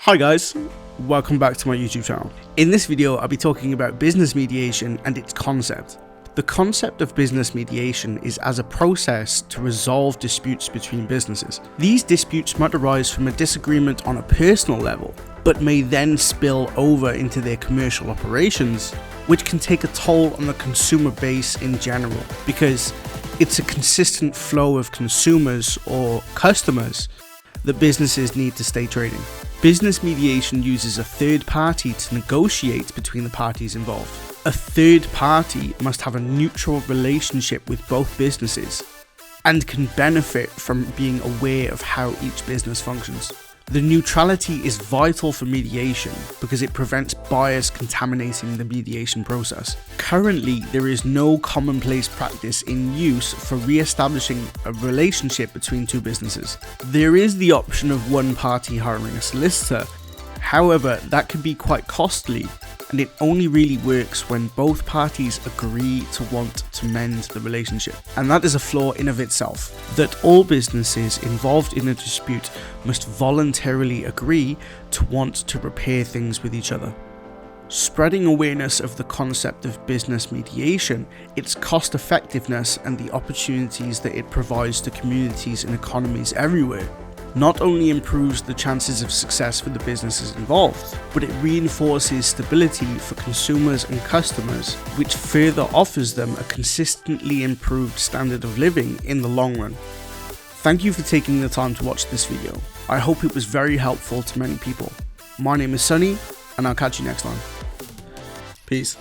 Hi guys, welcome back to my YouTube channel. In this video, I'll be talking about business mediation and its concept. The concept of business mediation is as a process to resolve disputes between businesses. These disputes might arise from a disagreement on a personal level, but may then spill over into their commercial operations, which can take a toll on the consumer base in general, because it's a consistent flow of consumers or customers that businesses need to stay trading. Business mediation uses a third party to negotiate between the parties involved. A third party must have a neutral relationship with both businesses and can benefit from being aware of how each business functions. The neutrality is vital for mediation because it prevents bias contaminating the mediation process. Currently, there is no commonplace practice in use for re-establishing a relationship between two businesses. There is the option of one party hiring a solicitor. However, that can be quite costly, and it only really works when both parties agree to want to mend the relationship. And that is a flaw in of itself, that all businesses involved in a dispute must voluntarily agree to want to repair things with each other. Spreading awareness of the concept of business mediation, its cost effectiveness, and the opportunities that it provides to communities and economies everywhere not only improves the chances of success for the businesses involved, but it reinforces stability for consumers and customers, which further offers them a consistently improved standard of living in the long run. Thank you for taking the time to watch this video. I hope it was very helpful to many people. My name is Sunny, and I'll catch you next time. Peace.